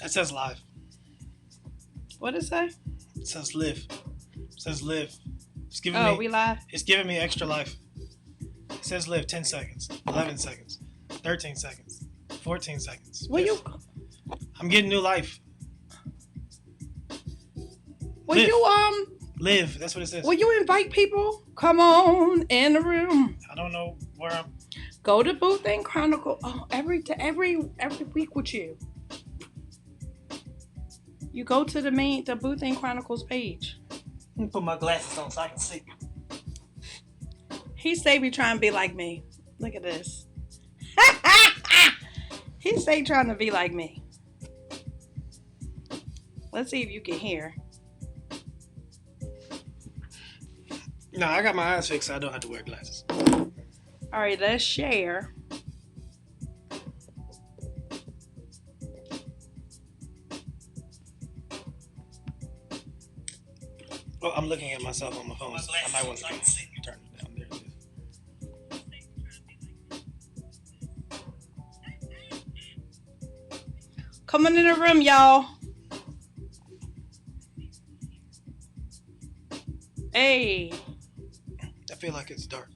That says live. What did it say? It says live. It says live. It's giving Oh, me. we live. It's giving me extra life. It says live 10 seconds, 11 seconds, 13 seconds, 14 seconds. Will you? I'm getting new life. Will Live. you Live. That's what it says. Will you invite people? Come on in the room. I don't know where I'm. Go to Booth and Chronicle. Oh, every week with you. You go to the Booth and Chronicles page. Let me put my glasses on so I can see. He say be trying to be like me. Look at this. He say trying to be like me. Let's see if you can hear. No, I got my eyes fixed, so I don't have to wear glasses. All right, let's share. Oh, I'm looking at myself on my phone. So I might want to turn it down. There it is. Coming in the room, y'all. Hey. I feel like it's dark.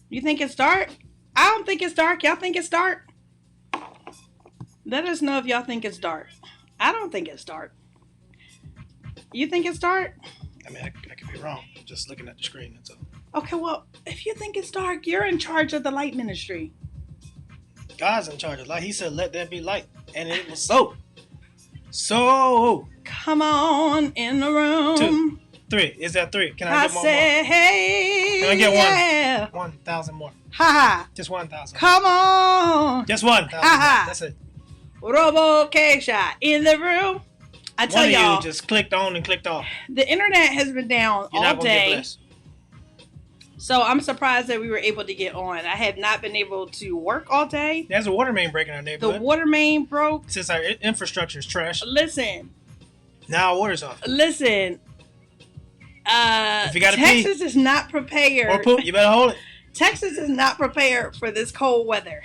You think it's dark? I don't think it's dark. Y'all think it's dark? Let us know if y'all think it's dark. I don't think it's dark. You think it's dark? I mean, I could be wrong. Just looking at the screen, that's all. Okay, well, if you think it's dark, you're in charge of the light ministry. God's in charge of light. He said, let there be light. And it was so. So. Come on in the room. 2, 3. Is that 3? Can I get one more? Hey. Can I get yeah. 1,000 more? Ha ha. Just 1,000. Come on. Just 1,000. Ha. That's it. Robo Keisha in the room. I tell One of y'all, you just clicked on and clicked off. the internet has been down You're all not gonna get day. blessed. So I'm surprised that we were able to get on. I have not been able to work all day. There's a water main break in our The neighborhood. water main broke. Since our infrastructure is trash, Listen. now our water's off. If you gotta Texas is not prepared. Or poop, you better hold it. Texas is not prepared for this cold weather.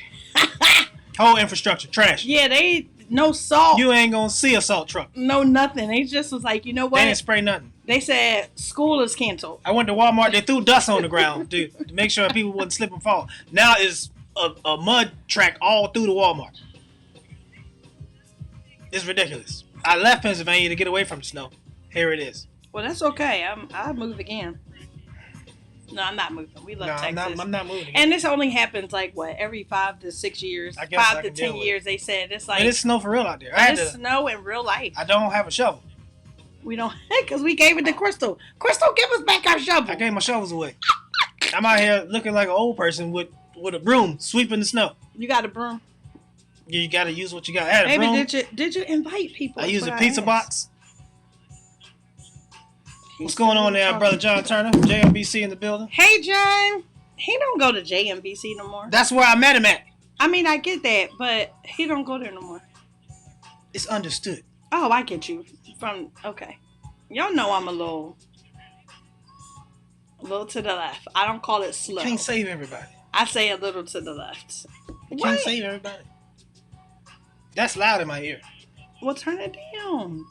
Whole infrastructure, trash. Yeah, they no salt. You ain't gonna see a salt truck. No nothing. They just was like, you know They what? didn't spray nothing. They said school is canceled. I went to Walmart, they threw dust on the ground, dude, to make sure people wouldn't slip and fall. Now it's a mud track all through the Walmart. It's ridiculous. I left Pennsylvania to get away from the snow. Here it is. Well, that's okay. I'll move again. No, I'm not moving. We love I'm Texas. not moving. And this only happens like what, every 5 to 6 years, I guess I 5 to can deal 10 with years. They said it's like And it's snow for real out there. it's snow in real life. I don't have a shovel. We don't because we gave it to Crystal. Crystal, give us back our shovel. I gave my shovels away. I'm out here looking like an old person with a broom sweeping the snow. You got a broom, You gotta use what you got. I had a baby. broom. Did you invite people? I used a That's what pizza asked. box. What's going on there, brother John Turner? JMBC in the building. Hey, John. He don't go to JMBC no more. That's where I met him at. I mean, I get that, but he don't go there no more. It's understood. Oh, I get you. Okay. Y'all know I'm a little to the left. I don't call it slow. Can't save everybody. I say a little to the left. Can't save everybody. That's loud in my ear. Well, turn it down.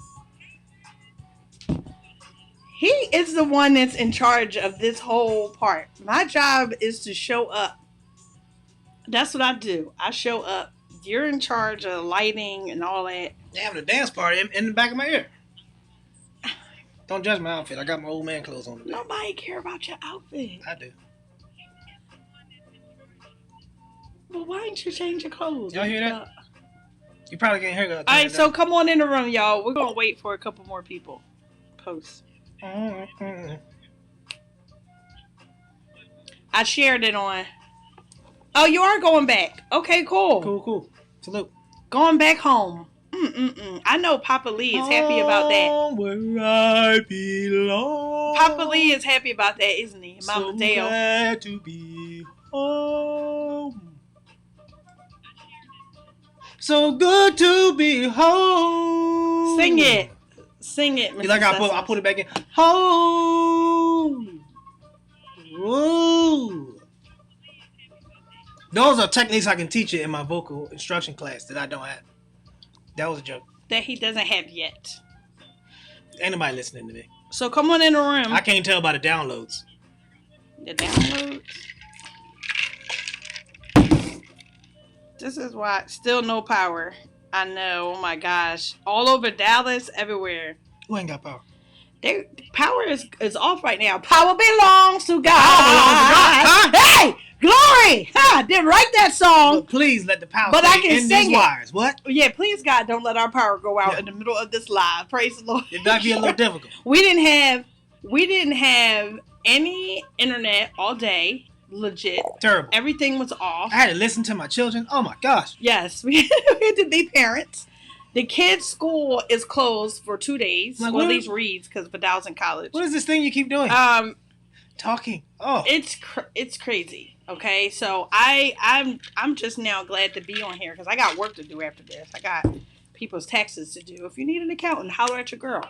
He is the one that's in charge of this whole part. My job is to show up. That's what I do. I show up. You're in charge of lighting and all that. They having a dance party in the back of my ear. Don't judge my outfit. I got my old man clothes on today. Nobody care about your outfit. I do. Well, why didn't you change your clothes? Y'all hear that? You probably can't hear that. All right, so come on in the room, y'all. We're going to wait for a couple more people. Post. I shared it on. Oh, you are going back. Okay, cool. Cool. Salute. Going back home. I know Papa Lee is happy about that. Where I belong. Papa Lee is happy about that, isn't he? Mama So Dale. glad to be home. So good to be home. Sing it. Sing it, Mr. You like I Sessions. put it back in. Home. Ooh. Those are techniques I can teach you in my vocal instruction class that I don't have. That was a joke. that he doesn't have yet. Ain't nobody listening to me. So come on in the room. I can't tell by the downloads. The downloads. This is why still no power. I know. Oh my gosh. All over Dallas, everywhere. Who ain't got power? Power is off right now. Power belongs to God. Power belongs to God. Huh? Hey, glory! I didn't write that song. But please let the power But I stay can in sing these it. wires. What? Yeah, please God, don't let our power go out Yeah. in the middle of this live. Praise the Lord. It might be a little difficult. We didn't have any internet all day. Legit. Terrible. Everything was off. I had to listen to my children. Oh my gosh. Yes, we had to be parents. The kids' school is closed for 2 days. Like, Well, what? at least Reed's, because Vidal's in college. What is this thing you keep doing? Talking. Oh. It's crazy. Okay, so I'm just now glad to be on here because I got work to do after this. I got people's taxes to do. If you need an accountant, holler at your girl.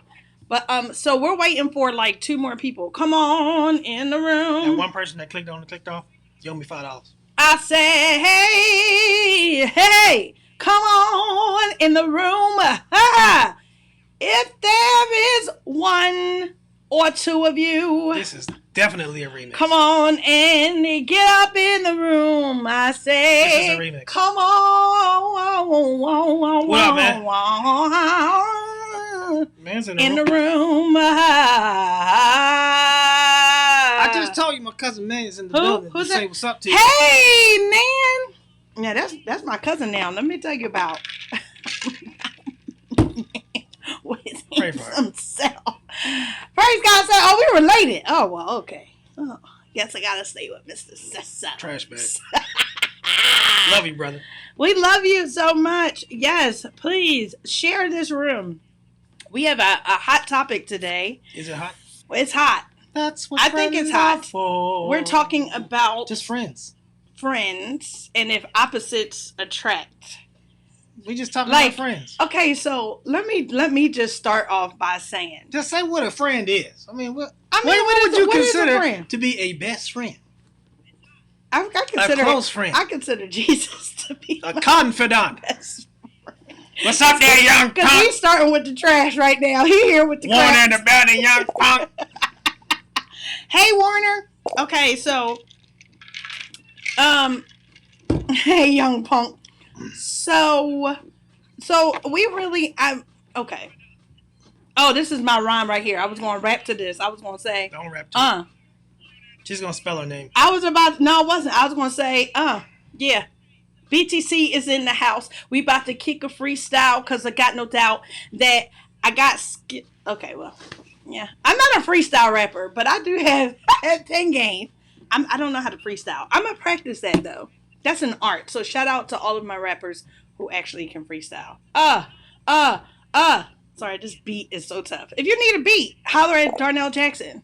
But so we're waiting for like 2 more people. Come on in the room. And one person that clicked on and clicked off, you owe me $5. I say, hey, come on in the room. If there is 1 or 2 of you, This is definitely a remix. come on and get up in the room. I say, This is a remix. come on, What up, man? Man's in in the the room. room. I just told you my cousin Man's in the Who? building Who's to say that? what's up to you. Hey, man. Yeah, that's my cousin now. Let me tell you about with Pray for her. himself. Praise God. Said, oh, we related. Oh, well, okay. Oh, guess I gotta stay with Mr. Sessa. Trash bag. Love you, brother. We love you so much. Yes, please share this room. We have a hot topic today. Is it hot? It's hot. That's what I think friends it's hot. are for. We're talking about just friends. friends and if opposites attract. We just talking Like- about friends. Okay, so let me just start off by saying, Just say what a friend is. I mean, what I mean, what would you what is a consider friend? to be a best friend? I consider A close friend. I consider Jesus to be A my confidant. best. What's up there, young Because he's punk? starting with the trash right now. He here with the Warner in cracks. the building, young punk. Hey, Warner. Okay, so, hey, young punk. So we really, okay. Oh, this is my rhyme right here. I was going to rap to this. I was going to say, Don't rap to it. She's gonna spell her name. I was about, no, I wasn't. I was going to say, yeah. BTC is in the house. We about to kick a freestyle because I got no doubt that I got, okay, well, yeah. I'm not a freestyle rapper, but I do have 10 game. I don't know how to freestyle. I'm going to practice that, though. That's an art. So shout out to all of my rappers who actually can freestyle. Sorry, this beat is so tough. If you need a beat, holler at Darnell Jackson.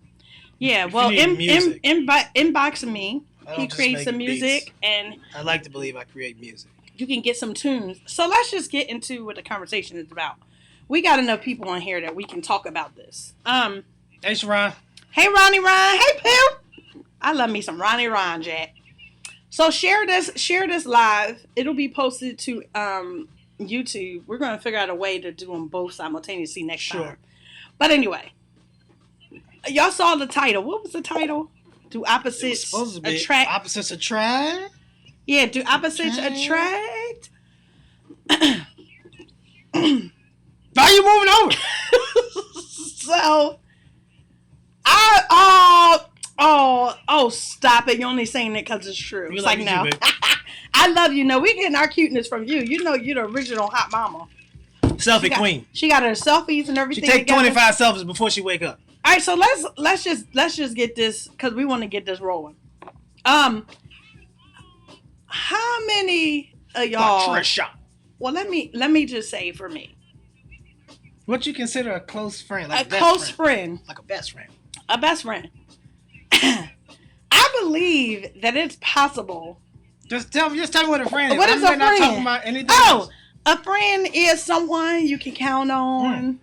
Yeah, If well, you need music. inbox me. I don't He just creates make some beats. music, and I like to believe I create music. you can get some tunes. So let's just get into what the conversation is about. We got enough people on here that we can talk about this. Hey, Sharon. Hey, Ronnie Ryan. Hey, Pim. I love me some Ronnie Ryan, Jack. So share this live. It'll be posted to YouTube. We're going to figure out a way to do them both simultaneously next Sure. time. But anyway, y'all saw the title. What was the title? Do It's opposites supposed to be attract? opposites attract. Yeah, do opposites Attract. attract? Why are you moving over? So, stop it. You're only saying it because it's true. We It's love like, you no. too, babe. I love you. No, we getting our cuteness from you. You know you're the original hot mama. Selfie queen. She got her selfies and She everything. take together. 25 selfies before she wake up. All right, so let's just get this because we want to get this rolling. How many of y'all? Patricia. Well, let me just say for me, What you consider a close friend? Like a best close friend, Like a best friend. a best friend. I believe that it's possible. Just tell me what a friend is. What is a We're not friend? talking about anything Oh, else. a friend is someone you can count on,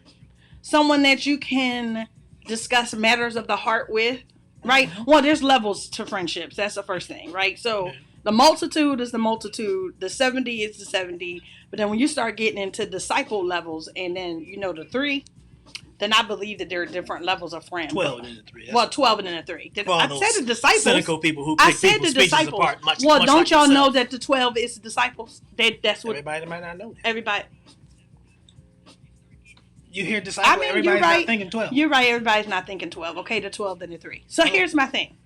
someone that you can discuss matters of the heart with, right? Well, there's levels to friendships. That's the first thing, right? So The multitude is the multitude. The 70 is the 70. But then when you start getting into disciple levels, and then the 3, then I believe that there are different levels of friend. 12 and then the 3. Well, 12 and then the 3. For all I those said the disciples. cynical people who pick people's speeches apart. Much don't like y'all know yourself. that the 12 is the disciples? That's what Everybody might not know that. everybody. You hear disciple, everybody's you're right. not thinking 12. You're right. Everybody's not thinking 12. Okay, the 12 then the 3. So here's my thing.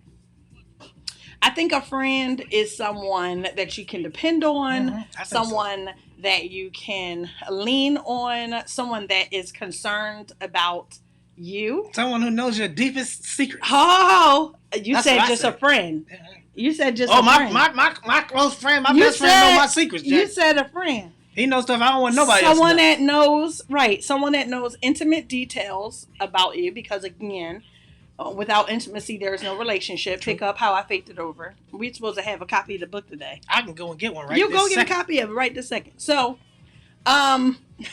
I think a friend is someone that you can depend on, someone that you can lean on, someone that is concerned about you. Someone who knows your deepest secrets. Oh, you That's said what I just said. a friend. You said just Oh, a friend. my close friend, my best friend know my secrets, Jack. You said a friend. He knows stuff I don't want nobody else to Someone know. that knows, right, someone that knows intimate details about you, because again, without intimacy, there is no relationship. Pick up How I Faked It Over. We're supposed to have a copy of the book today. I can go and get one right You this go get second. a copy of it right this second. So,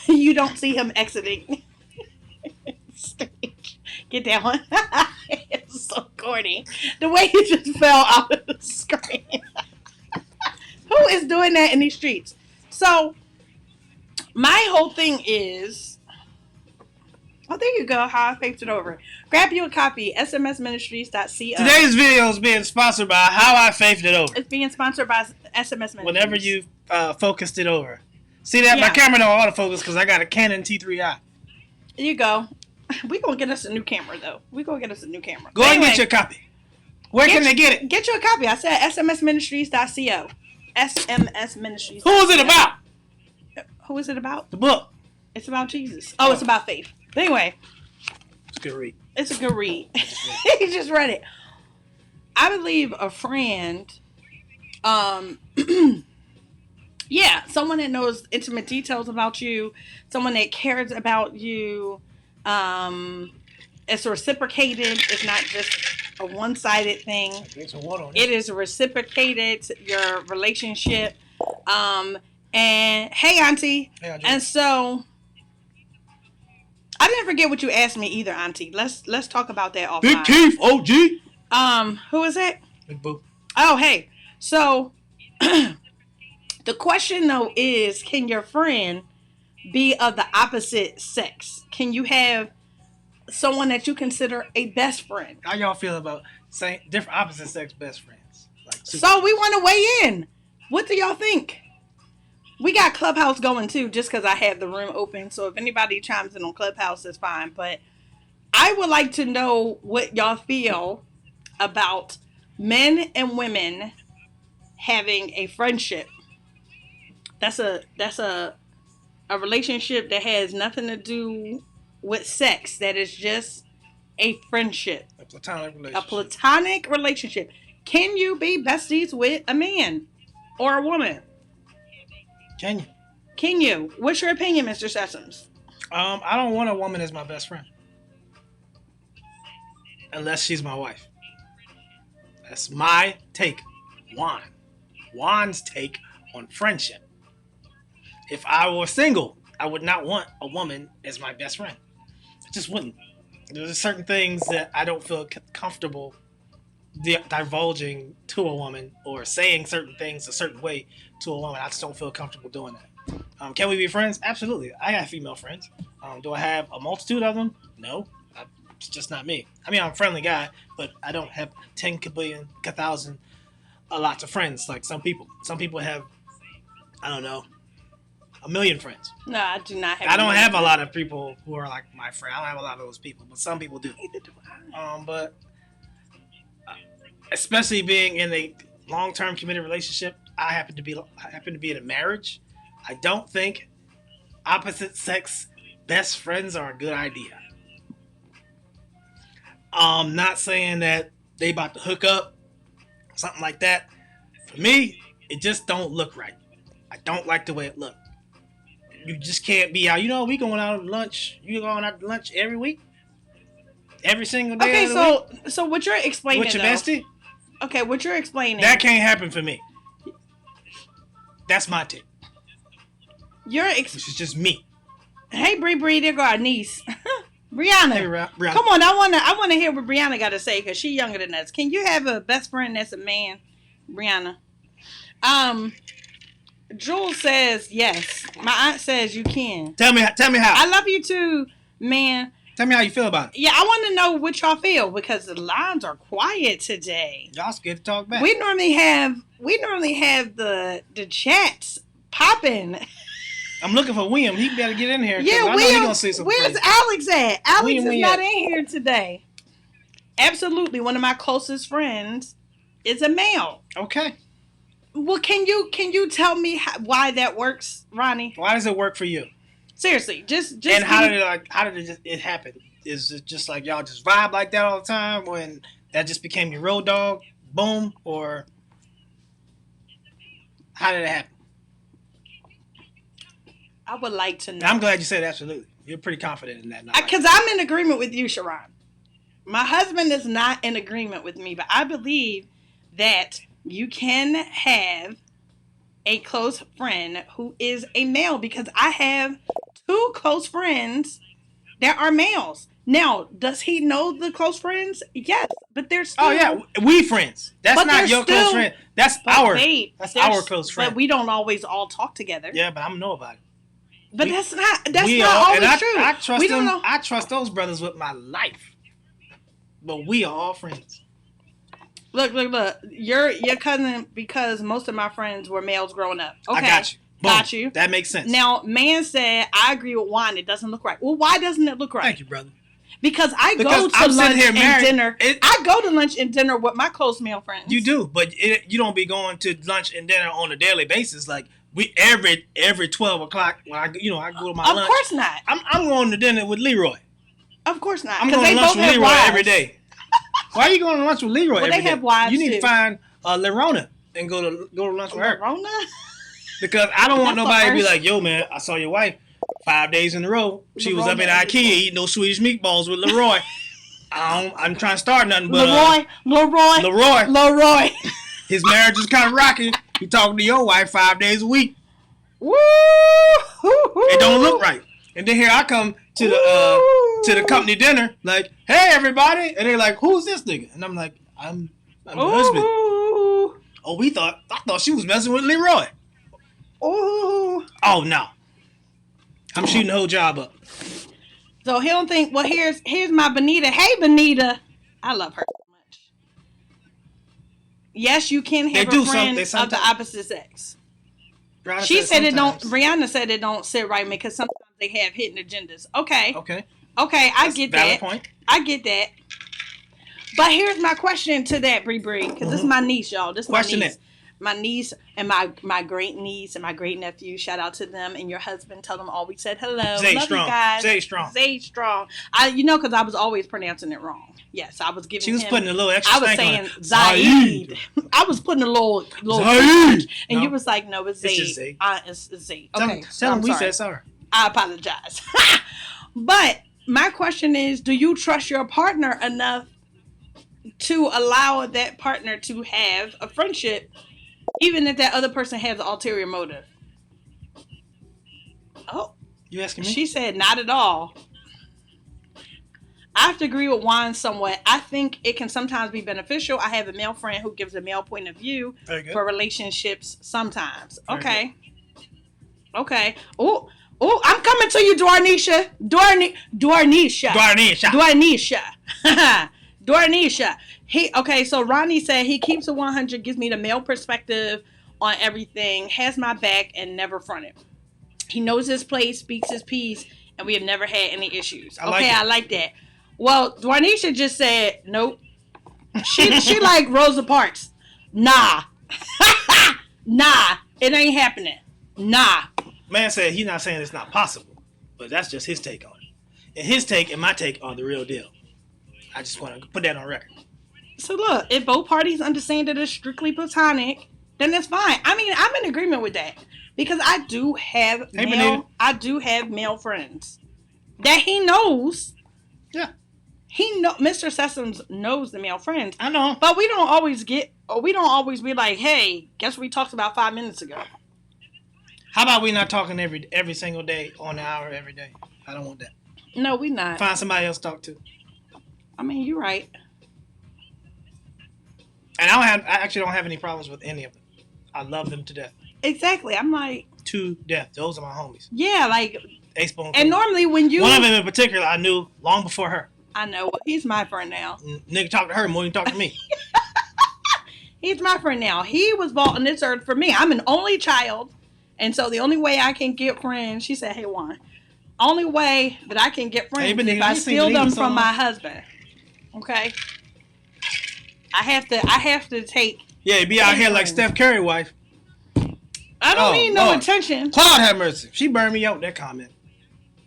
you don't see him exiting stage. Get that one. It's so corny. The way he just fell out of the screen. Who is doing that in these streets? So, my whole thing is, oh, there you go. How I Faked It Over. Grab you a copy. smsministries.co. Today's video is being sponsored by How I Faked It Over. It's being sponsored by SMS Ministries. Whenever you focused it over. See that? Yeah. My camera don't autofocus because I got a Canon T3i. There you go. We're going to get us a new camera, though. We're going to get us a new camera. Go ahead and get your copy. Where can they get it? Get you a copy. I said smsministries.co. SMS Ministries. Who is it about? Who is it about? The book. It's about Jesus. Oh, it's about faith. But anyway, It's a good read. it's a good read. He just read it. I believe a friend, yeah, someone that knows intimate details about you, someone that cares about you, it's reciprocated. It's not just a one-sided thing. Get some water on It is reciprocated, your relationship. And hey, Auntie. Hey, Auntie. And so I didn't forget what you asked me either, Auntie. Let's talk about that offline. Big Keith, OG. Who is it? Big Boo. Oh, hey. So the question though is, can your friend be of the opposite sex? Can you have someone that you consider a best friend? How y'all feel about saying different opposite sex best friends? Like So we want to weigh in. What do y'all think? We got Clubhouse going too, just because I have the room open. So if anybody chimes in on Clubhouse, that's fine. But I would like to know what y'all feel about men and women having a friendship. That's a relationship that has nothing to do with sex. That is just a friendship. a platonic A relationship. platonic relationship. Can you be besties with a man or a woman? Can you? Can you? What's your opinion, Mr. Sessoms? I don't want a woman as my best friend. Unless she's my wife. That's my take. Juan's take on friendship. If I were single, I would not want a woman as my best friend. I just wouldn't. There's certain things that I don't feel comfortable divulging to a woman or saying certain things a certain way to a woman. I just don't feel comfortable doing that. Can we be friends? Absolutely. I have female friends. Do I have a multitude of them? No. It's just not me. I mean, I'm a friendly guy, but I don't have 10 kabillion, 1,000, lots of friends like some people. Some people have, I don't know, 1 million friends. No, I do not have. I don't have a lot of people who are like my friend. I don't have a lot of those people, but some people do. But especially being in a long-term committed relationship, I happen to be in a marriage. I don't think opposite sex best friends are a good idea. Not saying that they about to hook up, something like that. For me, it just don't look right. I don't like the way it look. You just can't be out. You know, we going out to lunch. You going out to lunch every week, every single day. Okay, of the week so what you're explaining? with your though, bestie. Okay, what you're explaining. That can't happen for me. That's my take. Which is just me. Hey, Bree, there go our niece, Brianna. Hey, Brianna. Come on, I wanna hear what Brianna got to say because she's younger than us. Can you have a best friend that's a man, Brianna? Jules says yes. My aunt says you can. Tell me how. I love you too, man. Tell me how you feel about it. Yeah, I want to know what y'all feel because the lines are quiet today. Y'all scared to talk back. We normally have the chats popping. I'm looking for William. He better get in here. Yeah, I know William. he gonna say something Where's crazy. Alex at? Alex William, is not in here today. Absolutely, one of my closest friends is a male. Okay. Well, can you tell me why that works, Ronnie? Why does it work for you? Seriously, just And how did it happen? Is it just like y'all just vibe like that all the time when that just became your road dog? Boom, or how did it happen? I would like to know. I'm glad you said absolutely. You're pretty confident in that. Because I'm in agreement with you, Sharon. My husband is not in agreement with me, but I believe that you can have a close friend who is a male because I have 2 close friends that are males. Now, does he know the close friends? Yes, but they're still... Oh yeah, we friends. That's not your close friend. That's our close friend. But we don't always all talk together. Yeah, but I know about it. But that's not always true. I trust them. I trust those brothers with my life. But we are all friends. Look. Your cousin, because most of my friends were males growing up. Okay. I got you. Boom. Got you. That makes sense. Now, man said, I agree with Juan. It doesn't look right. Well, why doesn't it look right? Thank you, brother. Because I go to lunch and dinner. I go to lunch and dinner with my close male friends. You do, but you don't be going to lunch and dinner on a daily basis. Like we every 12 o'clock when I go to my lunch. Of course not. I'm going to dinner with Leroy. Of course not. I'm going to lunch with Leroy every day. Why are you going to lunch with Leroy every day? They have wives You need too. to find Lerona and go to lunch with her. Lerona? Because I don't want nobody to be like, yo, man, I saw your wife 5 days in a row. She was up at IKEA eating those Swedish meatballs with Leroy. I'm trying to start nothing but... Leroy. His marriage is kind of rocking. He talking to your wife 5 days a week. Woo! It don't look right. And then here I come to the company dinner, like, hey, everybody. And they're like, who's this nigga? And I'm like, I'm your husband. Oh, I thought she was messing with Leroy. Ooh. Oh, no. I'm shooting the whole job up. So he don't think, well, here's my Benita. Hey, Benita. I love her so much. Yes, you can have a friend of the opposite sex. Brianna said it don't sit right with me because sometimes they have hidden agendas. Okay, I get that. Point. I get that. But here's my question to that, Bree, because this is my niece, y'all. This is question my niece. My niece and my great niece and my great nephew. Shout out to them and your husband. Tell them all we said hello. Zay Love strong. you guys. Zay strong. Zay strong. Because I was always pronouncing it wrong. Yes, I was giving. She was putting a little extra. I was saying Zaid. I was putting a little Zaid. And you was like, no, it's Zaid. It's just Zaid. It's Zaid. Okay, tell them we said sorry. I apologize. But my question is, do you trust your partner enough to allow that partner to have a friendship, even if that other person has an ulterior motive? Oh, you asking me? She said not at all. I have to agree with Juan somewhat. I think it can sometimes be beneficial. I have a male friend who gives a male point of view for relationships sometimes. Okay. Oh, I'm coming to you, Dornisha. So Ronnie said he keeps it 100, gives me the male perspective on everything, has my back, and never fronted. He knows his place, speaks his piece, and we have never had any issues. I like that. Well, Dwarnisha just said nope. She like Rosa Parks. Nah. Nah. It ain't happening. Nah. Man said he's not saying it's not possible, but that's just his take on it. And his take and my take are the real deal. I just want to put that on record. So look, if both parties understand that it's strictly platonic, then that's fine. I mean, I'm in agreement with that because I do have male friends that he knows. Yeah. Mr. Sessoms knows the male friends. I know. But we don't always be like, hey, guess what we talked about 5 minutes ago. How about we not talking every single day on the hour every day? I don't want that. No, we not. Find somebody else to talk to. I mean, you're right. And I actually don't have any problems with any of them. I love them to death. Exactly. I'm like, To death. Those are my homies. yeah, like, Ace Bone. and normally when you, one of them in particular, I knew long before her. I know, he's my friend now. Nigga talk to her more than talk to me. He's my friend now. He was bought on this earth for me. I'm an only child. And so the only way I can get friends, she said, hey, Juan, only way that I can get friends is if I steal them from my husband. Okay? I have to take. Yeah, be out here like Steph Curry wife. I don't need no attention. Claude have mercy. She burned me out with that comment.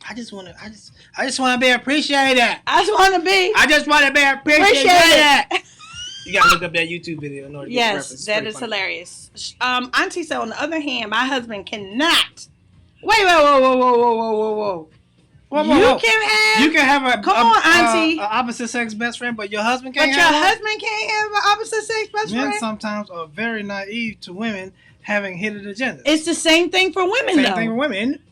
I just want to be appreciated. I just want to be. I just want to be appreciated. You gotta look up that YouTube video in order to get the reference. Yes, that is hilarious. Auntie said, on the other hand, my husband cannot. Wait, whoa. You can have a come on, Auntie. A opposite sex best friend, but your husband can't. But your husband can't have an opposite sex best friend. Men sometimes are very naive to women having hidden agendas. It's the same thing for women, though. Same thing for women.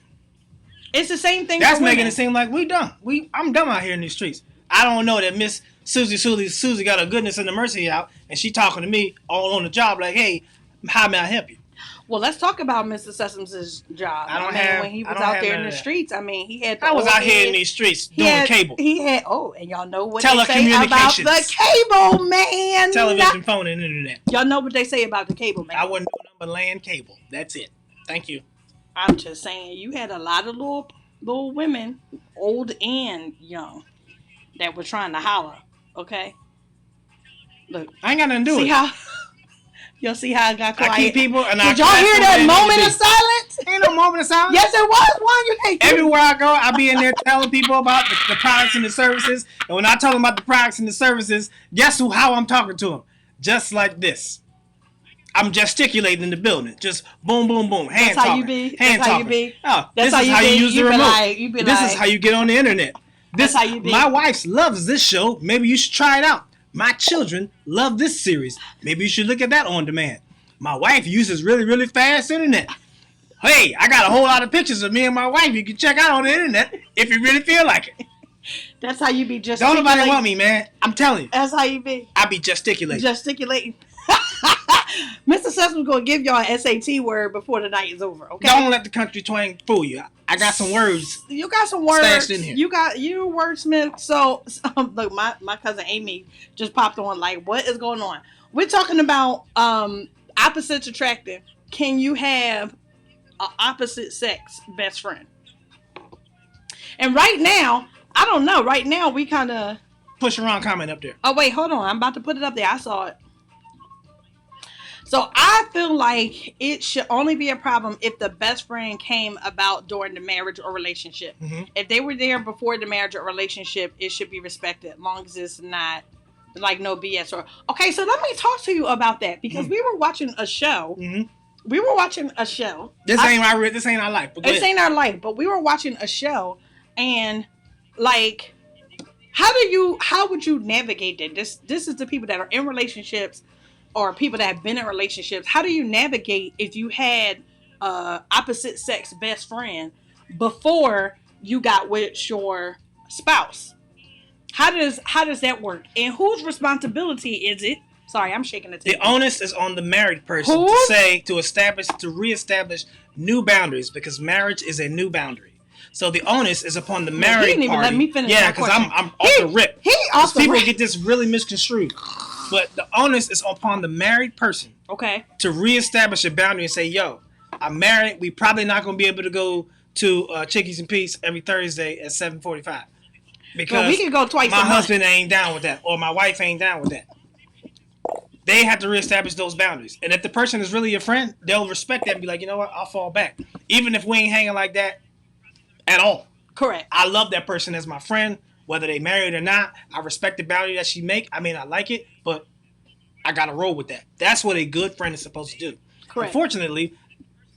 It's the same thing. That's for making women. it seem like we dumb. I'm dumb out here in these streets. I don't know that Miss Susie got a goodness and a mercy out, and she talking to me all on the job like, hey, how may I help you? Well, let's talk about Mr. Sessoms' job. When he was out there in the streets, I mean, he had. I was out here in these streets doing cable. He had. Oh, and y'all know what they say about the cable man. Television, phone, and internet. Y'all know what they say about the cable man. I wasn't doing nothing but land cable. That's it. Thank you. I'm just saying, you had a lot of little women, old and young, that were trying to holler. Okay. Look, I ain't got nothing to do with it. Y'all see how I got quiet? I keep people and Did y'all hear that moment of silence? Ain't no moment of silence. Yes, it was one. You can't. Everywhere I go, I be in there telling people about the products and the services. And when I talk about the products and the services, guess how I'm talking to them? Just like this. I'm gesticulating in the building. Just boom, boom, boom. Hand That's how talking. you be. Hand That's how talking. you be. Oh, That's this is how you use the remote. This is how you get on the internet. That's how you be. My wife loves this show. Maybe you should try it out. My children love this series. Maybe you should look at that on demand. My wife uses really, really fast internet. Hey, I got a whole lot of pictures of me and my wife you can check out on the internet if you really feel like it. That's how you be gesticulating. Don't nobody want me, man. I'm telling you. That's how you be. I be gesticulating. Mr. Sessoms gonna give y'all an SAT word before the night is over, okay? Don't let the country twang fool you. I got some words. You got some words stashed in here. You wordsmith. So look, my cousin Amy just popped on like, what is going on? We're talking about opposites attractive. Can you have an opposite sex best friend? And right now, I don't know. Right now, we kind of push around comment up there. Oh wait, hold on. I'm about to put it up there. I saw it. So I feel like it should only be a problem if the best friend came about during the marriage or relationship. Mm-hmm. If they were there before the marriage or relationship, it should be respected, as long as it's not like no BS or. Okay, so let me talk to you about that because we were watching a show. Mm-hmm. We were watching a show. This ain't our life. This ain't our life, but we were watching a show, and like, how would you navigate that? This is the people that are in relationships. Or people that have been in relationships, how do you navigate if you had opposite sex best friend before you got with your spouse? How does that work? And whose responsibility is it? Sorry, I'm shaking the table. The onus is on the married person to reestablish new boundaries because marriage is a new boundary. So the onus is upon the married party. He didn't even let me finish. Yeah, because I'm off the rip. People get this really misconstrued. But the onus is upon the married person, okay, to reestablish a boundary and say, "Yo, I'm married. We probably not going to be able to go to Chickies and Peace every Thursday at 7:45 because we can go twice. My husband ain't down with that, or my wife ain't down with that. They have to reestablish those boundaries, and if the person is really your friend, they'll respect that and be like, you know what, I'll fall back, even if we ain't hanging like that at all. Correct. I love that person as my friend. Whether they married or not, I respect the boundary that she make. I mean, I like it, but I got to roll with that. That's what a good friend is supposed to do. Correct. Unfortunately,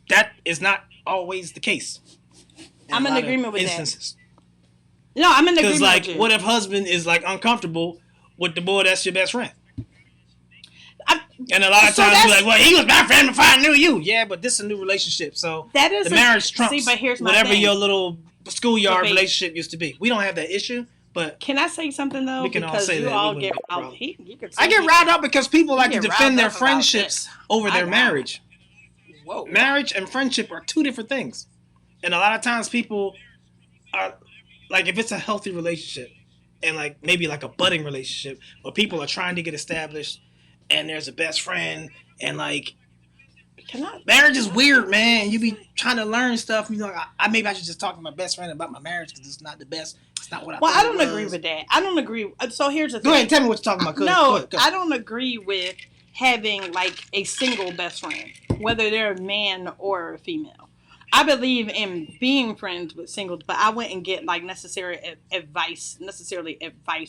that is not always the case. I'm in agreement with instances. That. No, I'm in agreement with you. Because, like, what if husband is, like, uncomfortable with the boy that's your best friend? And a lot of times you're like, well, he was my friend before I knew you. Yeah, but this is a new relationship. So that is the marriage trumps but here's my whatever thing. your little schoolyard relationship used to be. We don't have that issue. But can I say something though? We can because all say you that all get riled. I get riled up because people like to defend their friendships over their marriage. Whoa. Marriage and friendship are two different things. And a lot of times people are like, if it's a healthy relationship and like maybe like a budding relationship where people are trying to get established and there's a best friend and like marriage is weird, man. You be trying to learn stuff. You know, maybe I should just talk to my best friend about my marriage because it's not the best. It's not what I. Well, thought I don't agree with that. I don't agree. So here's the thing. Go ahead, tell me what you're talking about. No, go ahead. I don't agree with having like a single best friend, whether they're a man or a female. I believe in being friends with singles, but I wouldn't get like necessarily advice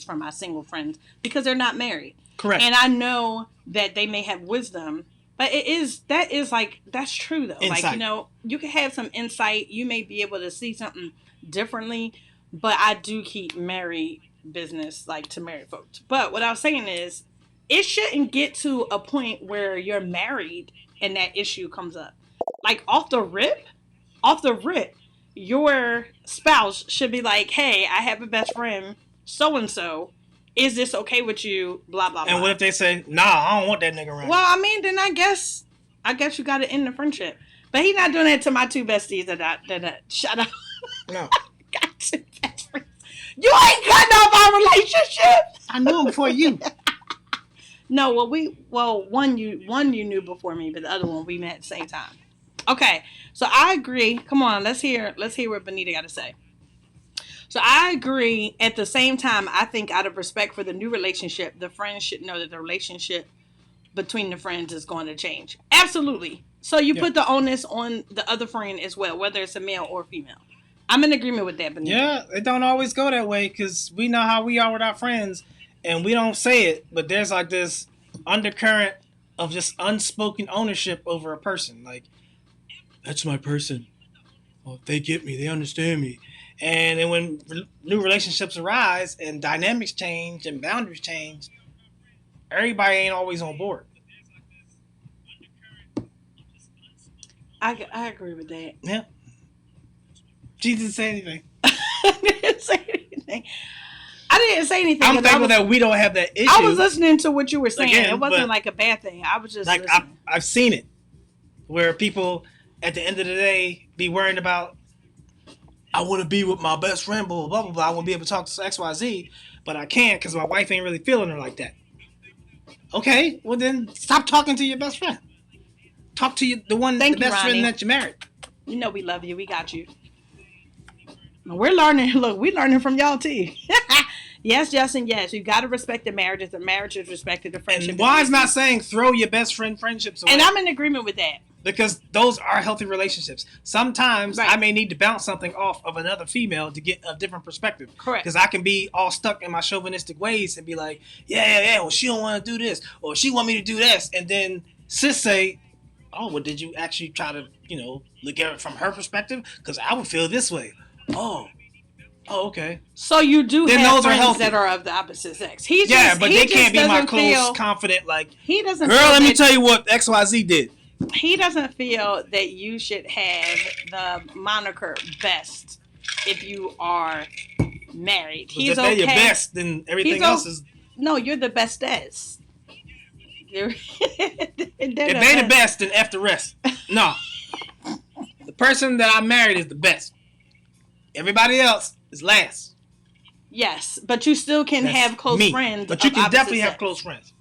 from my single friends because they're not married. Correct. And I know that they may have wisdom. But that's true though. Insight. Like, you know, you can have some insight. You may be able to see something differently, but I do keep married business like to married folks. But what I was saying is it shouldn't get to a point where you're married and that issue comes up. Like off the rip, your spouse should be like, hey, I have a best friend, so-and-so. Is this okay with you? Blah, blah, blah. And what if they say, nah, I don't want that nigga around? Well, I mean, then I guess you got to end the friendship. But he's not doing that to my two besties that shut up. No. Got two best friends. You ain't cutting off our relationship. I knew him before you. No, one you knew before me, but the other one we met at the same time. Okay, so I agree. Come on, let's hear what Benita got to say. So I agree. At the same time, I think out of respect for the new relationship, the friends should know that the relationship between the friends is going to change. Absolutely. So you put the onus on the other friend as well, whether it's a male or female. I'm in agreement with that, Benita. Yeah, it don't always go that way because we know how we are with our friends and we don't say it, but there's like this undercurrent of just unspoken ownership over a person. Like, that's my person. Well, they get me. They understand me. And then when new relationships arise and dynamics change and boundaries change, everybody ain't always on board. I agree with that. Yeah. She didn't say anything. I didn't say anything. I'm thankful that we don't have that issue. I was listening to what you were saying. Again, it wasn't like a bad thing. I was just like listening. I've seen it where people at the end of the day be worrying about, I want to be with my best friend, blah, blah, blah, blah. I want to be able to talk to XYZ, but I can't because my wife ain't really feeling her like that. Okay, well then stop talking to your best friend. Talk to the best friend that you married. You know we love you. We got you. We're learning. Look, we're learning from y'all too. Yes, and yes. You got to respect the marriages. The marriage is respected. The friendship. And why is not saying throw your best friend friendships away? And I'm in agreement with that. Because those are healthy relationships. Sometimes I may need to bounce something off of another female to get a different perspective. Correct. Because I can be all stuck in my chauvinistic ways and be like, yeah, well, she don't want to do this. Or she want me to do this. And then sis say, oh, well, did you actually try to, look at it from her perspective? Because I would feel this way. Oh, okay. So you do have friends that are of the opposite sex. But they can't be my close, confident, like, he doesn't. Girl, let me tell you what XYZ did. He doesn't feel that you should have the moniker best if you are married. He's if they're your best, then everything else is. No, you're the bestest. If they the best, then F the rest. No. The person that I married is the best. Everybody else is last. Yes, but you still can have close friends. But you can definitely have close friends.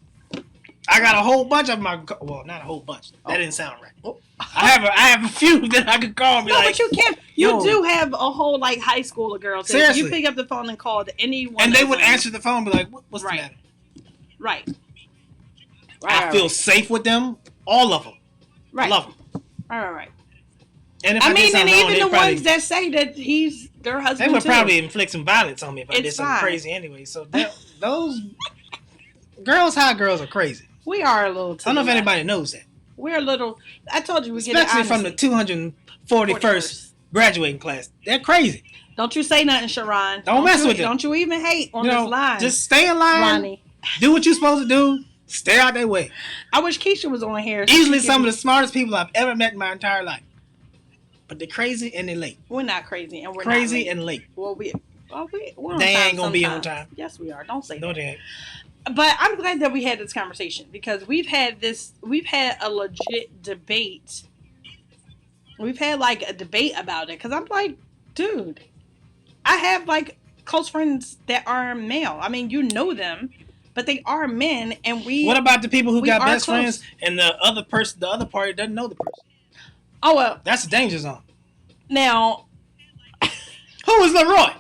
I got a whole bunch of my. Well, not a whole bunch. That didn't sound right. Oh. I have a few that I could call and be but you can't. You do have a whole like high school of girls. Seriously. You pick up the phone and call anyone. And they would answer the phone and be like, what's the matter? Right. I feel safe with them. All of them. Right. I love them. Right. And if and even the ones that say that he's their husband, they would probably inflict some violence on me if I did something crazy anyway. So those hot girls are crazy. We are a little. I don't know if anybody knows that. We're a little. I told you we get especially from the 241st graduating class. They're crazy. Don't you say nothing, Sharon. Don't mess with them. Don't you even hate on this line. Just stay in line. Ronnie. Do what you're supposed to do. Stay out their way. I wish Keisha was on here. Easily some of the smartest people I've ever met in my entire life. But they're crazy and they're late. We're not crazy and we're crazy not late. and late. Well, we're on they time ain't gonna sometime. be on time. Yes, we are. Don't say no, that. They ain't. But I'm glad that we had this conversation because we've had a legit debate We've had like a debate about it because I'm like, dude, I have like close friends that are male. I mean, you know them, but they are men, and What about the people who got best close. friends and the other party doesn't know the person? Oh well, that's a danger zone. Now, who is Leroy?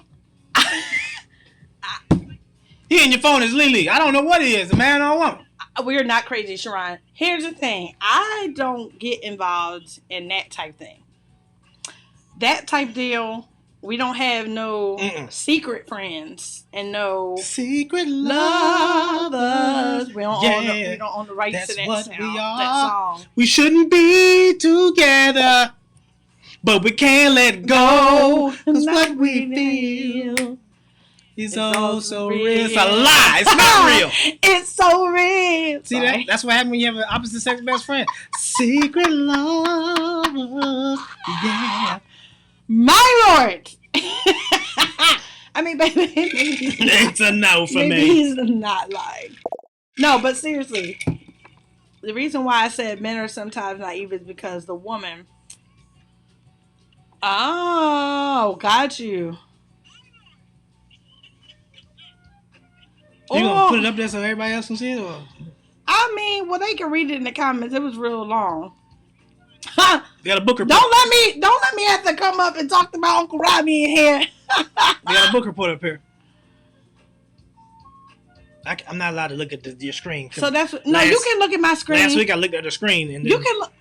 He in your phone is Lily. I don't know what he is, a man or a woman. We're not crazy, Sharon. Here's the thing. I don't get involved in that type thing. That type deal, we don't have no secret friends and no secret lovers. We don't own the rights to that song. We shouldn't be together, but we can't let go. Cause what we feel is so real. It's a lie. It's not real. It's so real. See that? That's what happens when you have an opposite sex best friend. Secret lovers. Yeah. My lord. I mean, baby. It's a no for me. Maybe he's not lying. No, but seriously. The reason why I said men are sometimes naive is because the woman. Oh, got you. You gonna put it up there so everybody else can see it? Or? I mean, well, they can read it in the comments. It was real long. You got a Booker. Don't let me have to come up and talk about Uncle Robbie in here. You got a book report up here. I'm not allowed to look at your screen. So that's you can look at my screen. Last week I looked at the screen and you can look.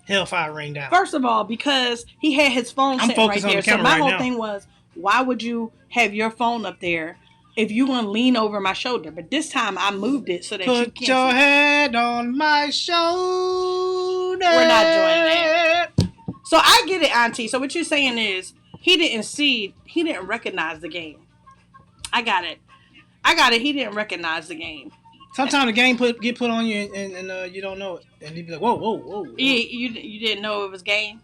Hellfire rained down. First of all, because he had his phone sitting right there. So my whole thing was, why would you have your phone up there if you want to lean over my shoulder? But this time I moved it so that you can't. Put your head on my shoulder. We're not doing that. So I get it, Auntie. So what you're saying is he didn't recognize the game. I got it. He didn't recognize the game. Sometimes the game get put on you and you don't know it. And you be like, whoa. You didn't know it was game?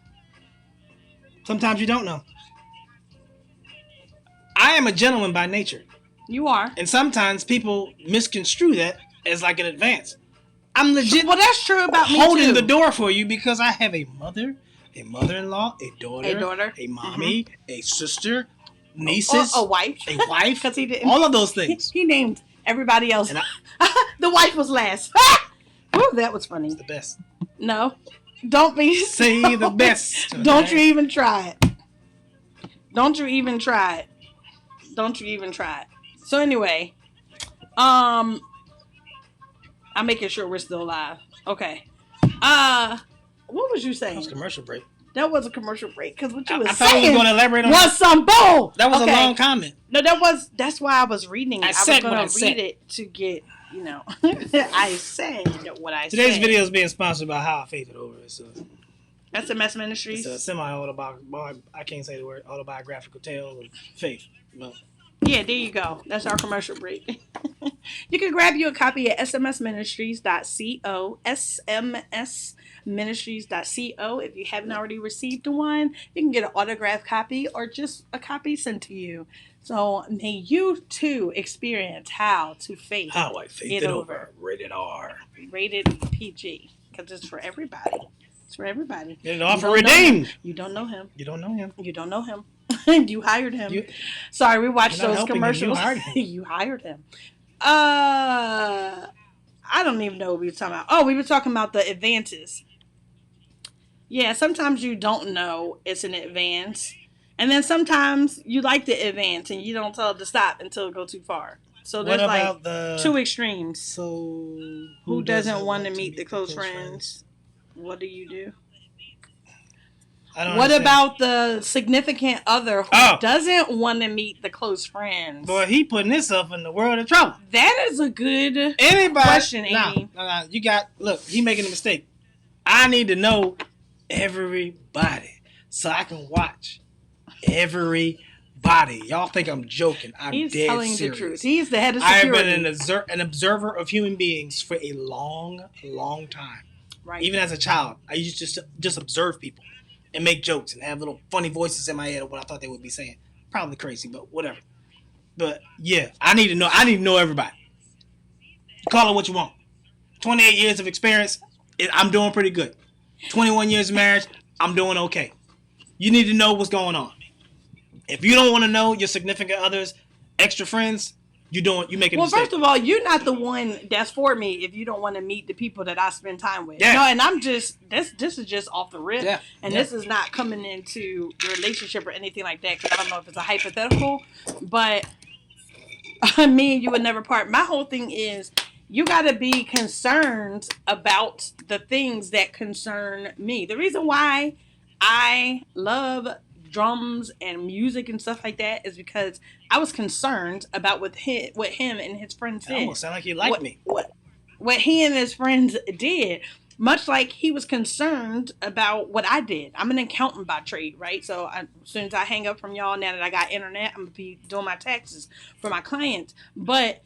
Sometimes you don't know. I am a gentleman by nature. You are. And sometimes people misconstrue that as like an advance. I'm legit. Well, that's true about me holding too. the door for you because I have a mother, a mother-in-law, a daughter, a mommy, a sister, nieces, a wife, because he didn't. All of those things. He named everybody else. The wife was last. Ooh, that was funny. It's the best. No, don't be. Say the best. Okay? Don't you even try it. Don't you even try it. Don't you even try it. So anyway, I'm making sure we're still live. Okay. What was you saying? That was a commercial break. That was a commercial break because what you was I saying thought we were going to elaborate on was some bull. That was a long comment. No, that's why I was reading it. I was going to read it to get, I said what I said. Today's video is being sponsored by How I Faith It Over. It's SMS Ministries. It's a semi-autobiographical, I can't say the word, autobiographical tale of faith. No. Yeah, there you go. That's our commercial break. You can grab you a copy at smsministries.co, smsministries.co. If you haven't already received one, you can get an autographed copy or just a copy sent to you. So may you too experience How I Faith It Over. Rated R. Rated PG. Because it's for everybody. It's for everybody. Rated R for redeemed. You don't know him. You don't know him. You don't know him. You hired him. Sorry, we watched those commercials. You hired him. I don't even know what we were talking about. Oh, we were talking about the advances. Yeah, sometimes you don't know it's an advance. And then sometimes you like the advance and you don't tell it to stop until it goes too far. So there's like two extremes. So who doesn't want to meet the close friends? What do you do? What about the significant other who doesn't want to meet the close friends? Boy, he putting himself in the world of trouble. That is a good question, Amy. No. Look, he making a mistake. I need to know everybody so I can watch everybody. Y'all think I'm joking. He's dead telling serious. the truth. He's the head of security. I have been an observer of human beings for a long, long time. Right. Even as a child, I used to just observe people and make jokes and have little funny voices in my head of what I thought they would be saying. Probably crazy, but whatever. But yeah, I need to know everybody. Call it what you want. 28 years of experience, I'm doing pretty good. 21 years of marriage, I'm doing okay. You need to know what's going on. If you don't want to know your significant other's extra friends, you making a Well, mistake. first of all, you're not the one that's for me if you don't want to meet the people that I spend time with. Yeah. No, and I'm just this is just off the rip, Yeah. and Yeah. this is not coming into the relationship or anything like that because I don't know if it's a hypothetical, but me and you would never part. My whole thing is you got to be concerned about the things that concern me. The reason why I love drums and music and stuff like that is because I was concerned about what him and his friends It did. almost sound like you like me. What he and his friends did. Much like he was concerned about what I did. I'm an accountant by trade, right? So as soon as I hang up from y'all, now that I got internet, I'm going to be doing my taxes for my clients. But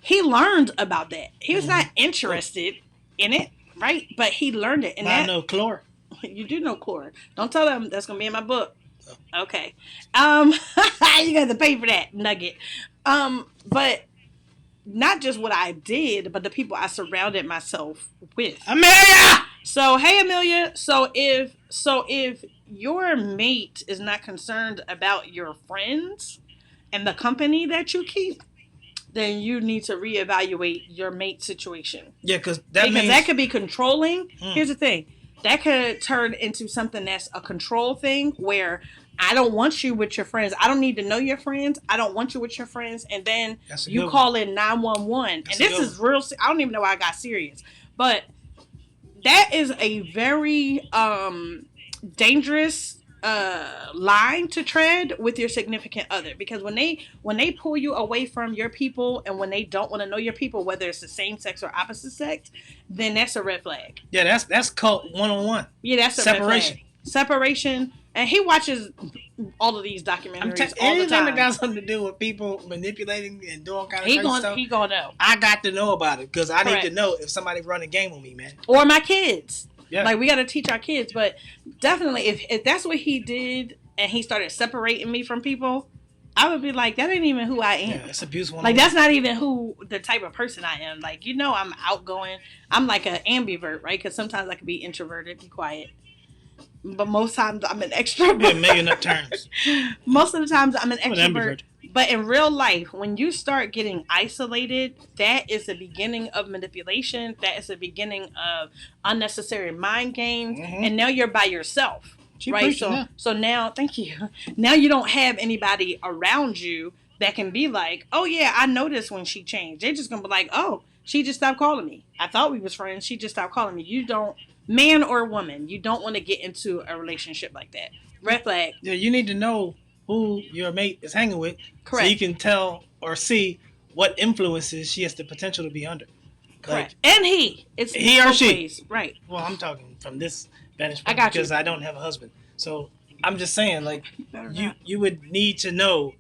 he learned about that. He was not interested in it, right? But he learned it. And I know Chlor. You do know Chlor. Don't tell them that's going to be in my book. Okay. You got to pay for that nugget. But not just what I did, but the people I surrounded myself with. Amelia! So, hey, Amelia. So if your mate is not concerned about your friends and the company that you keep, then you need to reevaluate your mate situation. Yeah, because that could be controlling. Here's the thing. That could turn into something that's a control thing where I don't want you with your friends. I don't need to know your friends. I don't want you with your friends. And then you call in 911. And this is real. I don't even know why I got serious. But that is a very dangerous line to tread with your significant other. Because when they pull you away from your people and when they don't want to know your people, whether it's the same sex or opposite sex, then that's a red flag. Yeah, that's called one-on-one. Yeah, that's a separation. Red flag. Separation. And he watches all of these documentaries all the time. Anything that got something to do with people manipulating and doing kind of crazy stuff, he gonna know. I got to know about it because I need to know if somebody's running game on me, man. Or my kids. Yeah. Like, we got to teach our kids. But definitely, if that's what he did and he started separating me from people, I would be like, that ain't even who I am. Yeah, it's abuse. Like, that's not even the type of person I am. Like, I'm outgoing. I'm like an ambivert, right? Because sometimes I can be introverted, be quiet. But most times I'm an extrovert. Yeah, making up terms. Most of the times I'm an extrovert. But in real life, when you start getting isolated, that is the beginning of manipulation. That is the beginning of unnecessary mind games. Mm-hmm. And now you're by yourself. Right? So now, thank you. Now you don't have anybody around you that can be like, oh yeah, I noticed when she changed. They're just going to be like, oh, she just stopped calling me. I thought we was friends. She just stopped calling me. You don't. Man or woman, you don't want to get into a relationship like that. Red flag. Yeah, you need to know who your mate is hanging with. Correct. So you can tell or see what influences she has the potential to be under. Correct. And it's he or she. Ways. Right. Well, I'm talking from this vantage point because I don't have a husband. So I'm just saying, like, you would need to know.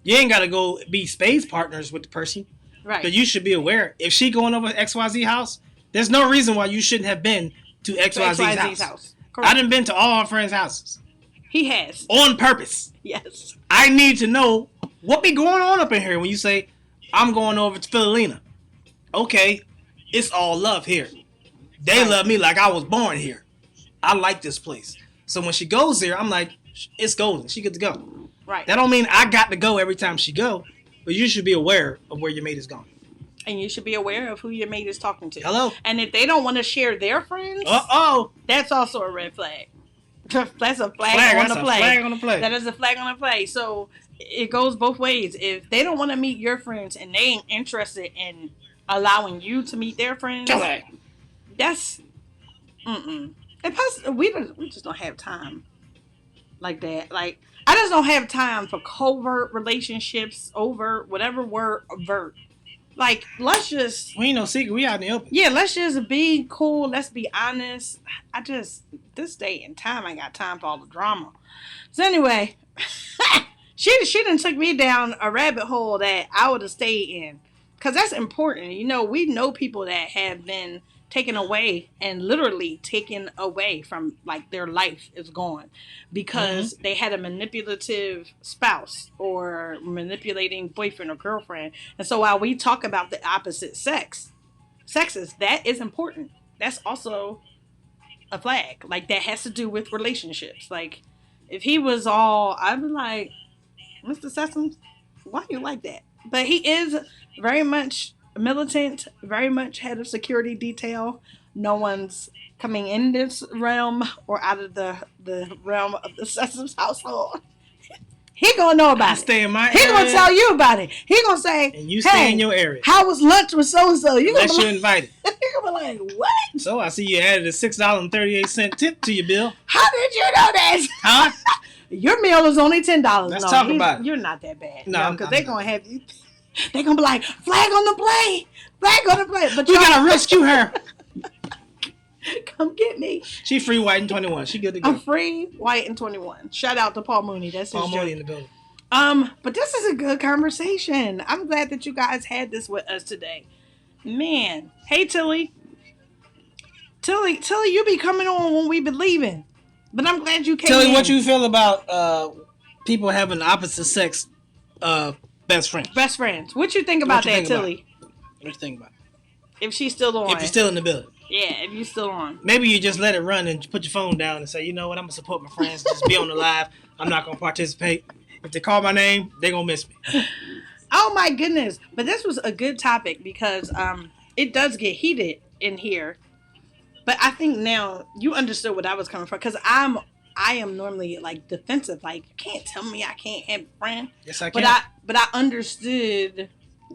You ain't got to go be space partners with the person. Right. But you should be aware. If she going over XYZ house, there's no reason why you shouldn't have been to XYZ's house. I done been to all our friends' houses. He has. On purpose. Yes. I need to know what be going on up in here when you say, I'm going over to Philolina. Okay, it's all love here. They love me like I was born here. I like this place. So when she goes there, I'm like, it's golden. She good to go. Right. That don't mean I got to go every time she go, but you should be aware of where your mate is going. And you should be aware of who your mate is talking to. Hello. And if they don't want to share their friends, that's also a red flag. That's a flag on the play. Flag on the play. That is a flag on the play. So it goes both ways. If they don't want to meet your friends and they ain't interested in allowing you to meet their friends, that's And plus, we just don't have time like that. Like, I just don't have time for covert relationships, overt, whatever word, avert. Like, let's just... We ain't no secret. We out in the open. Yeah, let's just be cool. Let's be honest. This day and time, I ain't got time for all the drama. So anyway, she done took me down a rabbit hole that I would have stayed in. Because that's important. We know people that have been taken away and literally taken away from, like, their life is gone because they had a manipulative spouse or manipulating boyfriend or girlfriend. And so while we talk about the opposite sexes, that is important. That's also a flag. Like, that has to do with relationships. Like, if he was all, I'd be like, Mr. Sessoms, why you like that? But he is very much militant, very much head of security detail. No one's coming in this realm or out of the realm of the Sessoms household. He gonna know about it. Stay in my He area. gonna tell you about it. He gonna say, And you stay in your area. How was lunch with so and so? You Unless gonna you're invited. you gonna be like, what? So I see you added a $6.38 tip to your bill. How did you know that? Huh? Your meal is only $10. Let's talk about it. You're not that bad. No, because I'm they're not. gonna have you. They're gonna be like, flag on the play, flag on the play. But We y'all gotta rescue her. come get me. She free, white, and 21. She good to I'm go. free, white, and 21. Shout out to Paul Mooney. That's his Paul Mooney joke. in the building. But this is a good conversation. I'm glad that you guys had this with us today. Man. Hey, Tilly, you be coming on when we be leaving. But I'm glad you came Tell me in. what you feel about people having opposite sex best friends. Best friends. What you think about What you that, think about Tilly? What you think about it? If she's still on. If you're still in the building. Yeah, if you're still on. Maybe you just let it run and put your phone down and say, you know what, I'm going to support my friends. Just be on the live. I'm not going to participate. If they call my name, they're going to miss me. Oh my goodness. But this was a good topic because it does get heated in here. But I think now you understood what I was coming from because I am normally like defensive. Like, you can't tell me I can't have a friend. Yes, I can. But I understood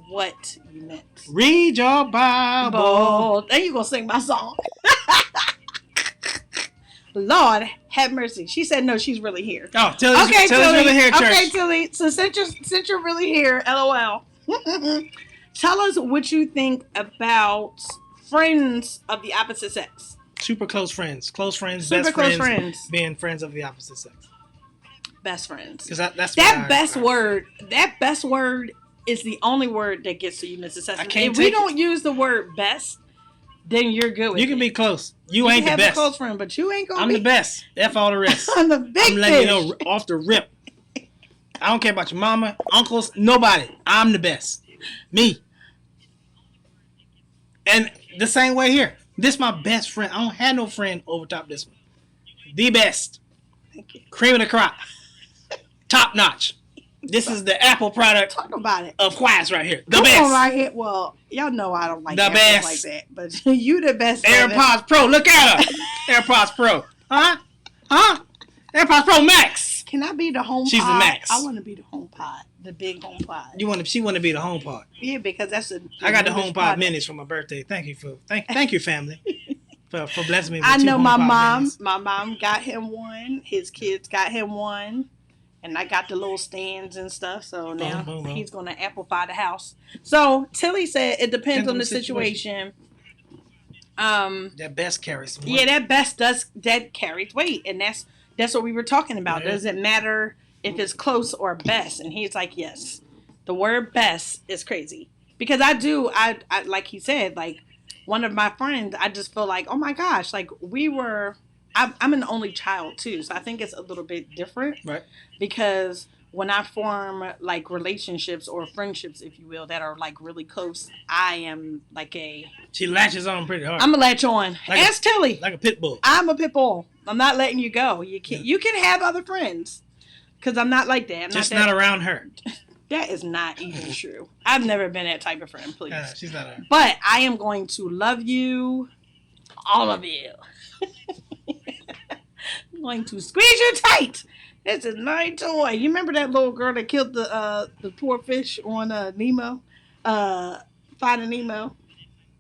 what you meant. Read your Bible. Oh, then you gonna sing my song. Lord have mercy. She said no, she's really here. Oh, Tilly's really here, church. Okay, Tilly. So since you're really here, LOL. Tell us what you think about friends of the opposite sex. Super close friends. Close friends, Super best close friends. friends. Being friends of the opposite sex. Best friends. Because that's That best word is the only word that gets to you, Mrs. Sessions. I can't If we take don't use the word best, then you're good with You it. can be close. You can ain't the have best. a close friend, but you ain't gonna I'm be the best. F all the rest. I'm the big I'm letting fish. you know off the rip. I don't care about your mama, uncles, nobody. I'm the best. Me. And the same way here. This my best friend. I don't have no friend over top this one. The best. Thank you. Cream of the crop. Top notch. This is the Apple product Talk about it. of class right here. The Come best. on right here. Well, y'all know I don't like The apples best. like that, but you the best. AirPods Pro. Look at her. AirPods Pro. Huh? AirPods Pro Max. Can I be the home She's the pod? Max. I want to be the home pod, the big home pod. She want to be the home pod. Yeah, because that's the. I got the newest HomePod product. minis for my birthday. Thank you family for blessing me with I two know my HomePod mom. minis. My mom got him one. His kids got him one, and I got the little stands and stuff. So now boom, boom. he's gonna amplify the house. So Tilly said it depends on the situation. That best carries. Yeah, that carries weight, and that's what we were talking about. Yeah. Does it matter if it's close or best? And he's like, yes. The word best is crazy because I like he said, like one of my friends, I just feel like, oh my gosh, like I'm an only child too, so I think it's a little bit different, Right. because when I form like relationships or friendships, if you will, that are like really close, I am like She latches on pretty hard. I'm a latch on. Like Ask Tilly. like a pit bull. I'm a pit bull. I'm not letting you go. You can have other friends, because I'm not like that. I'm Just not not around her. that is not even true. I've never been that type of friend, please. She's not around. But I am going to love you, all of you. I'm going to squeeze you tight. This is my toy. You remember that little girl that killed the poor fish on Nemo? Finding Nemo.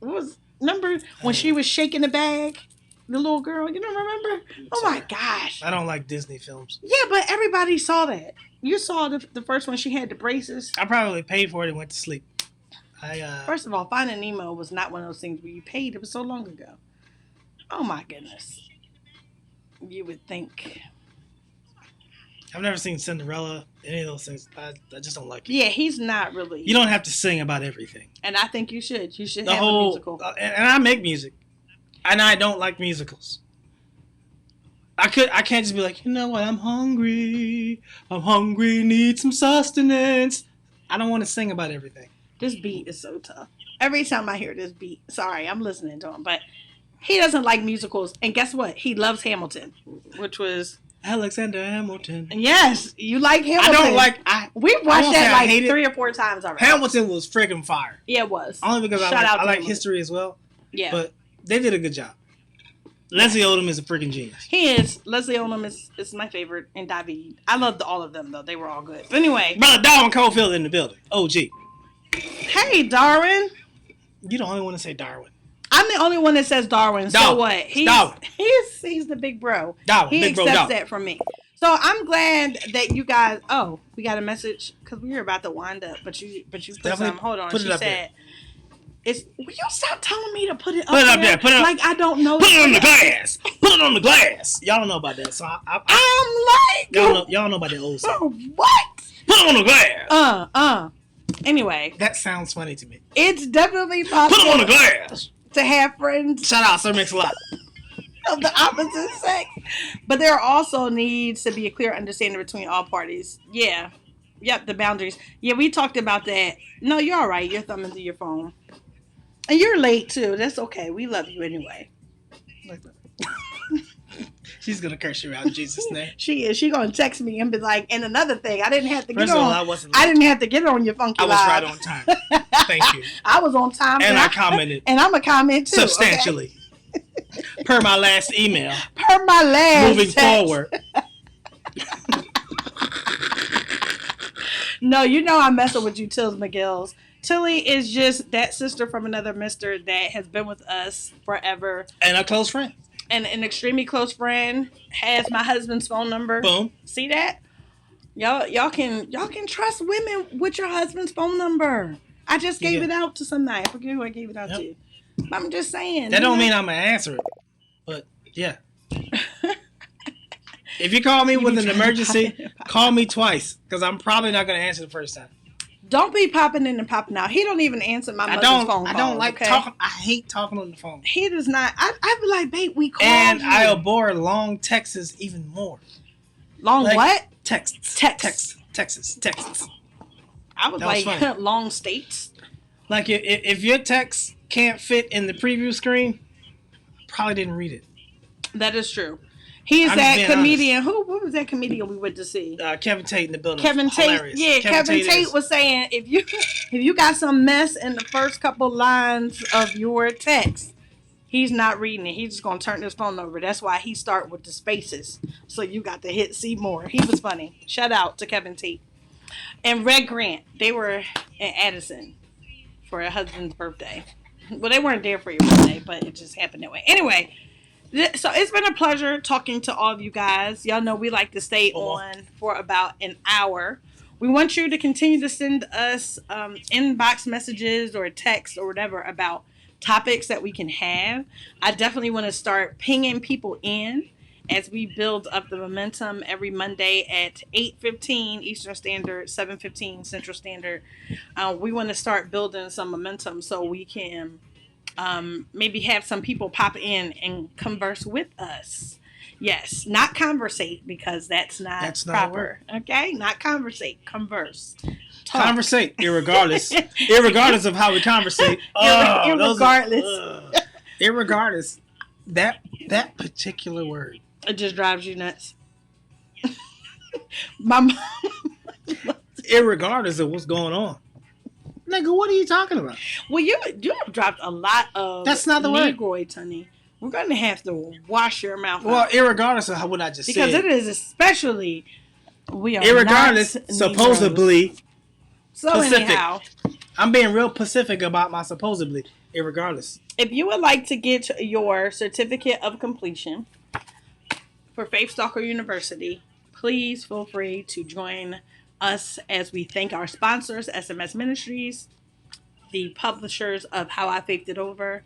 Remember when she was shaking the bag? The little girl, you don't remember? Oh my gosh. I don't like Disney films. Yeah, but everybody saw that. You saw the first one, she had the braces. I probably paid for it and went to sleep. First of all, Finding Nemo was not one of those things where you paid. It was so long ago. Oh my goodness. You would think. I've never seen Cinderella, any of those things. I just don't like it. Yeah, he's not really. You don't have to sing about everything. And I think you should. You should The have a whole musical. and I make music, and I don't like musicals. I can't just be like, you know what, I'm hungry, need some sustenance. I don't want to sing about everything. This beat is so tough. Every time I hear this beat, sorry, I'm listening to him, but He doesn't like musicals, and guess what? He loves Hamilton, which was Alexander Hamilton. yes, you like I Hamilton. don't like. We I watched won't say that I like hate it. 3 or 4 times already. Hamilton was freaking fire. Yeah, it was. Only because Shout out I to like Hamilton. history as well. Yeah, But they did a good job. Leslie Odom is a freaking genius. he is. Leslie Odom is my favorite, and David. I loved all of them though; they were all good. But anyway, Brother Darwin Cofield in the building. OG. hey Darwin, You the only one to say Darwin. I'm the only one that says Darwin. So Darwin. what? He's Darwin. he's the big bro. Darwin. He Big bro accepts Darwin. that from me. So I'm glad that you guys. Oh, we got a message because we were about to wind up, but you put Definitely some. Hold on. put it She up said, "It's will you stop telling me to put it up Put it up there. Put it up. like I don't know. Put it on the glass. Put it on the glass. Y'all don't know about that. So I'm like, y'all know about that old song. what? Put it on the glass. Anyway, That sounds funny to me. it's definitely Put it on possible the glass. to have friends Shout out Sir Mix-a-Lot. of the opposite sex. But there also needs to be a clear understanding between all parties. Yeah. Yep, the boundaries. Yeah, we talked about that. No, you're all right. You're thumbing through your phone. And you're late, too. That's okay. We love you anyway. She's gonna curse you out in Jesus' name. She is. She going to text me and be like, and another thing, I didn't have to get First of all, on. I wasn't. I didn't have to get on your funky I was live. right on time. Thank you. I was on time. And I commented And I'm a comment, too. substantially. Per my last email. Okay? Per my last Moving text. forward. No, you know I'm messing with you, Tills McGills. Tilly is just that sister from another mister that has been with us forever. And a close friend. And an extremely close friend, has my husband's phone number. Boom. See that? Y'all can trust women with your husband's phone number. I just gave it out to somebody. I forget who I gave it out to. I'm just saying. That don't mean I'm gonna answer it. But yeah. If you call me with an emergency, call me twice. Because I'm probably not gonna answer the first time. Don't be popping in and popping out. He don't even answer my mother's phone calls. I don't like okay? talking. I hate talking on the phone. He does not. I be like, babe, we called And you. I abhor long texts even more. Long Like, what? Texts. Texts. Texts. I was That was like, funny. long states. Like if your text can't fit in the preview screen, probably didn't read it. That is true. He is I'm just that being comedian. What was that comedian we went to see? Kevin Tate in the building. Kevin Tate. Hilarious. Yeah, Kevin Tate is- was saying if you got some mess in the first couple lines of your text, he's not reading it. He's just gonna turn his phone over. That's why he start with the spaces. So you got to hit see more. He was funny. Shout out to Kevin Tate and Red Grant. They were in Addison for her husband's birthday. Well, they weren't there for your birthday, but it just happened that way. Anyway. So it's been a pleasure talking to all of you guys. Y'all know we like to stay on for about an hour. We want you to continue to send us inbox messages or text or whatever about topics that we can have. I definitely want to start pinging people in as we build up the momentum every Monday at 8:15 Eastern Standard, 7:15 Central Standard. We want to start building some momentum so we can maybe have some people pop in and converse with us. Yes, not conversate because that's not proper. Okay, not conversate, converse. Talk. Conversate, irregardless of how we conversate. Irregardless, that particular word. It just drives you nuts. My mom. Irregardless of what's going on. Nigga, what are you talking about? Well, you have dropped a lot of That's not the word. Negroid, honey. We're going to have to wash your mouth Well, out. irregardless of what I just Because said. it is especially, we are Irregardless, not supposedly. Negroes. So Pacific. anyhow, I'm being real Pacific about my supposedly. Irregardless. if you would like to get your certificate of completion for Faith Stalker University, please feel free to join us as we thank our sponsors, SMS Ministries, the publishers of How I Faithed It Over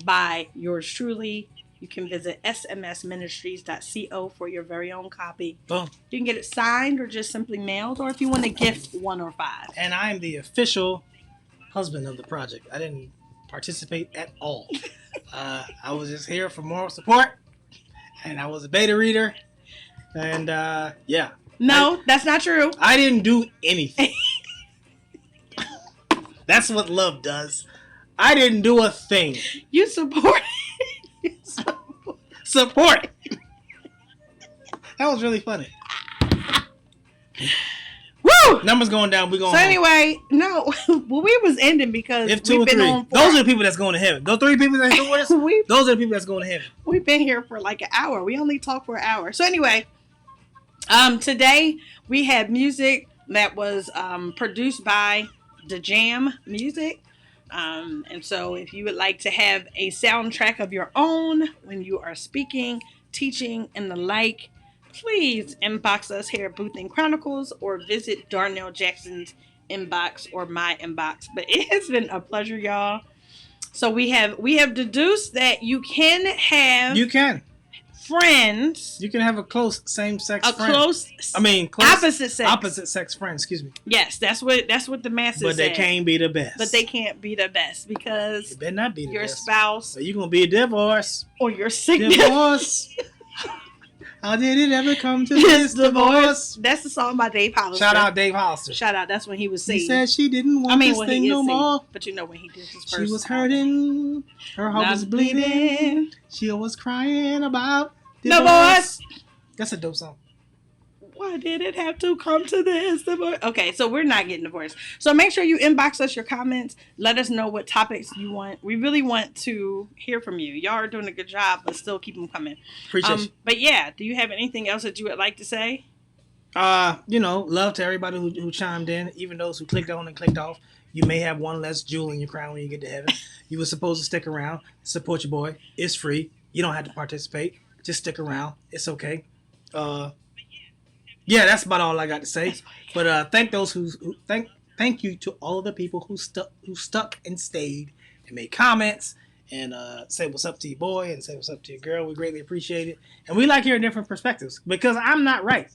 by yours truly. You can visit smsministries.co for your very own copy. Boom. You can get it signed or just simply mailed, or if you want to gift 1 or 5. And I am the official husband of the project. I didn't participate at all. I was just here for moral support. And I was a beta reader. And yeah. No, that's not true. I didn't do anything. That's what love does. I didn't do a thing. You support. Support. That was really funny. Woo! Numbers going down. We going. So home. anyway, no, well, we was ending because If 2 or we've been 3, on. those are the people that's going to heaven. Those 3 people that's doing this, we those are the people that's going to heaven. we've been here for like an hour. We only talk for an hour. So anyway, today we had music that was produced by The Jam Music. And so if you would like to have a soundtrack of your own when you are speaking, teaching, and the like, please inbox us here at Booth and Chronicles or visit Darnell Jackson's inbox or my inbox. But it has been a pleasure, y'all. So we have deduced that you can have You can. friends, You can have a close same-sex friend. close opposite sex. Opposite sex friend. Excuse me. Yes, that's what the masses But they said. can't be the best. But they can't be the best because It better not be the your best. spouse So you're gonna be a divorce. or your significant Divorce. How did it ever come to this divorce? That's the song by Dave Hollister. Shout out Dave Hollister. Shout out. That's when he was singing. She said she didn't want this when thing he is no singing, more. but you know when he did his She first was album. hurting. Her heart Not was bleeding. She was crying about Divorce. That's a dope song. Why did it have to come to this divorce? Okay, so we're not getting divorced. So make sure you inbox us your comments. Let us know what topics you want. We really want to hear from you. Y'all are doing a good job, but still keep them coming. Appreciate you. But yeah, do you have anything else that you would like to say? Love to everybody who chimed in, even those who clicked on and clicked off. You may have one less jewel in your crown when you get to heaven. You were supposed to stick around, support your boy. It's free. You don't have to participate. Just stick around. It's okay. Yeah, that's about all I got to say. But thank you to all of the people who stuck and stayed and made comments and say what's up to your boy and say what's up to your girl. We greatly appreciate it. And we like hearing different perspectives because I'm not right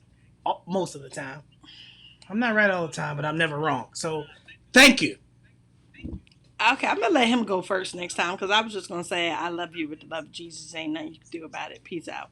most of the time. I'm not right all the time, but I'm never wrong. So thank you. Okay, I'm going to let him go first next time because I was just going to say I love you with the love of Jesus. Ain't nothing you can do about it. Peace out.